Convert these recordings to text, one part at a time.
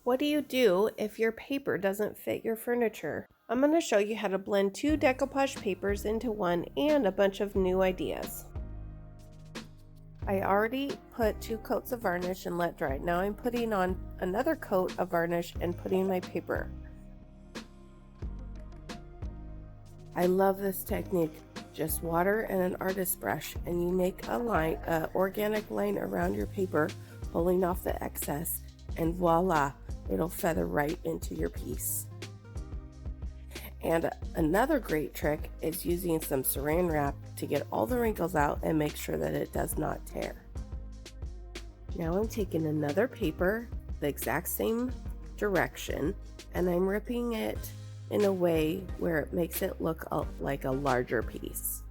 What do you do if your paper doesn't fit your furniture? I'm going to show you how to blend 2 decoupage papers into one and a bunch of new ideas. I already put 2 coats of varnish and let dry. Now I'm putting on another coat of varnish and putting my paper. I love this technique. Just water and an artist brush, and you make a line, organic line around your paper, pulling off the excess, and voila, it'll feather right into your piece. And another great trick is using some saran wrap to get all the wrinkles out and make sure that it does not tear. Now I'm taking another paper, the exact same direction, and I'm ripping it in a way where it makes it look like a larger piece.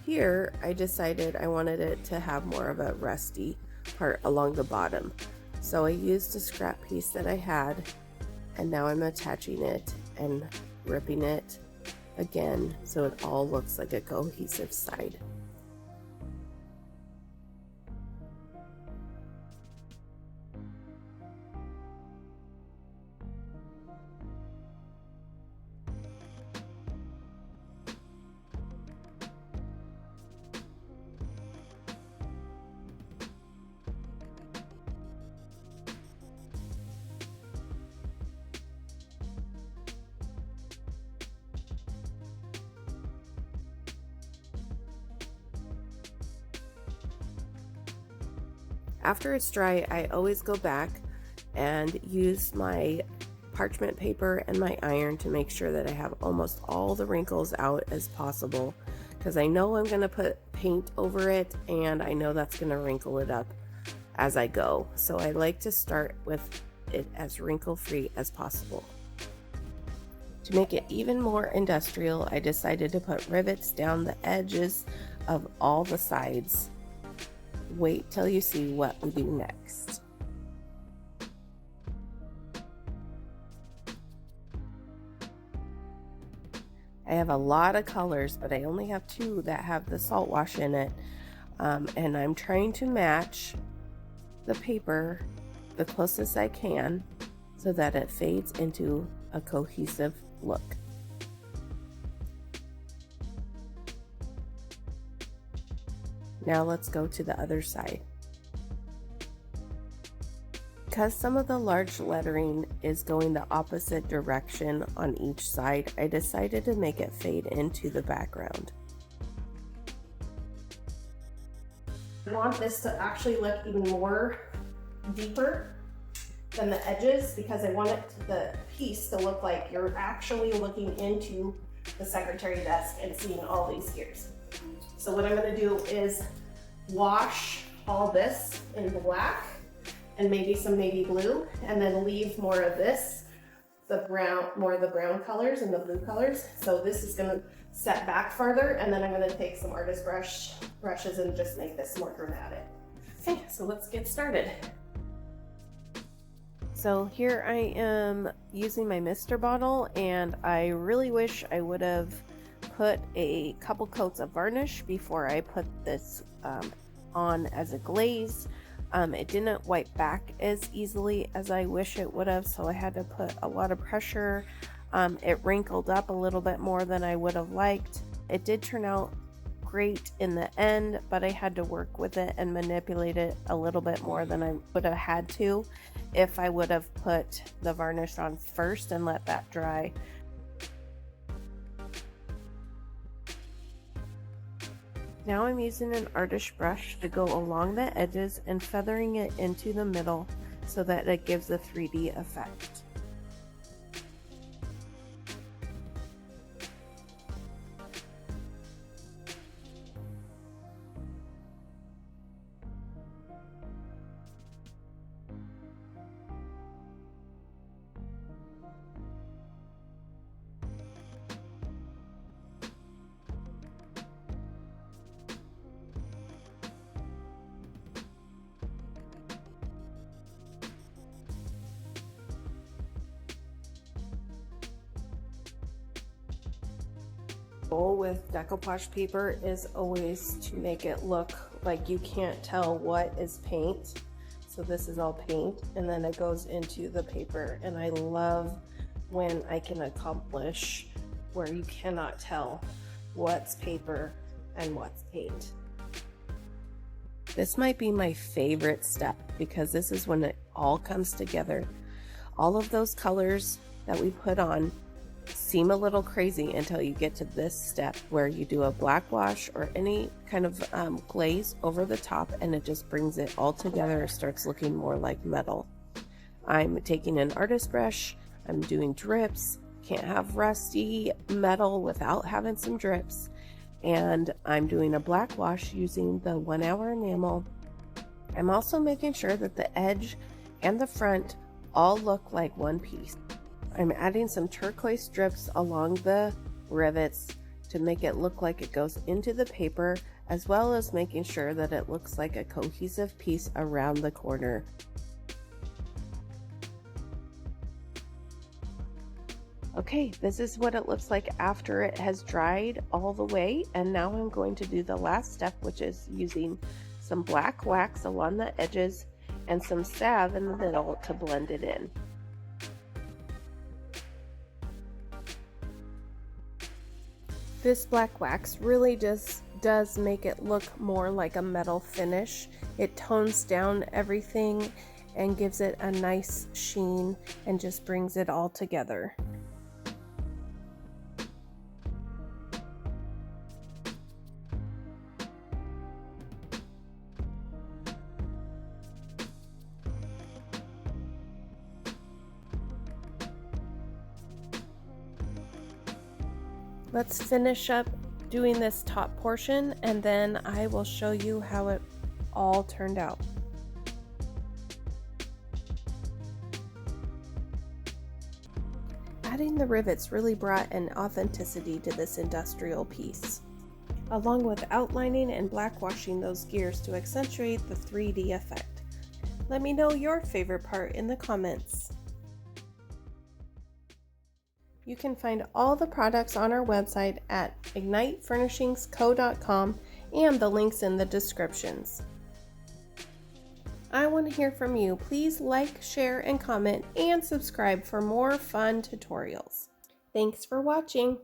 Here I decided I wanted it to have more of a rusty part along the bottom. So I used a scrap piece that I had, and now I'm attaching it and ripping it again so it all looks like a cohesive side. After it's dry, I always go back and use my parchment paper and my iron to make sure that I have almost all the wrinkles out as possible, because I know I'm going to put paint over it and I know that's going to wrinkle it up as I go. So I like to start with it as wrinkle-free as possible. To make it even more industrial, I decided to put rivets down the edges of all the sides. Wait till you see what we do next. I have a lot of colors, but I only have 2 that have the Saltwash in it, and I'm trying to match the paper the closest I can so that it fades into a cohesive look. Now let's go to the other side. Because some of the large lettering is going the opposite direction on each side, I decided to make it fade into the background. I want this to actually look even more deeper than the edges, because I want the piece to look like you're actually looking into the secretary desk and seeing all these gears. So what I'm going to do is wash all this in black and maybe some navy blue, and then leave more of this, the brown, more of the brown colors and the blue colors. So this is going to set back farther, and then I'm going to take some artist brushes and just make this more dramatic. Okay, so let's get started. So here I am using my mister bottle, and I really wish I would have put a couple coats of varnish before I put this on as a glaze. It didn't wipe back as easily as I wish it would have, so I had to put a lot of pressure. It wrinkled up a little bit more than I would have liked. It did turn out great in the end, but I had to work with it and manipulate it a little bit more than I would have had to if I would have put the varnish on first and let that dry. Now I'm using an artist brush to go along the edges and feathering it into the middle so that it gives a 3D effect. Goal with decoupage paper is always to make it look like you can't tell what is paint. So this is all paint, and then it goes into the paper, and I love when I can accomplish where you cannot tell what's paper and what's paint. This might be my favorite step because this is when it all comes together. All of those colors that we put on seem a little crazy until you get to this step where you do a black wash or any kind of glaze over the top, and it just brings it all together. It starts looking more like metal. I'm taking an artist brush, I'm doing drips. Can't have rusty metal without having some drips. And I'm doing a black wash using the 1 hour enamel. I'm also making sure that the edge and the front all look like one piece. I'm adding some turquoise strips along the rivets to make it look like it goes into the paper, as well as making sure that it looks like a cohesive piece around the corner. Okay, this is what it looks like after it has dried all the way, and now I'm going to do the last step, which is using some black wax along the edges and some salve in the middle to blend it in. This black wax really just does make it look more like a metal finish. It tones down everything and gives it a nice sheen and just brings it all together. Let's finish up doing this top portion, and then I will show you how it all turned out. Adding the rivets really brought an authenticity to this industrial piece, along with outlining and black washing those gears to accentuate the 3D effect. Let me know your favorite part in the comments. You can find all the products on our website at ignitefurnishings.co.com and the links in the descriptions. I want to hear from you. Please like, share, and comment, and subscribe for more fun tutorials. Thanks for watching.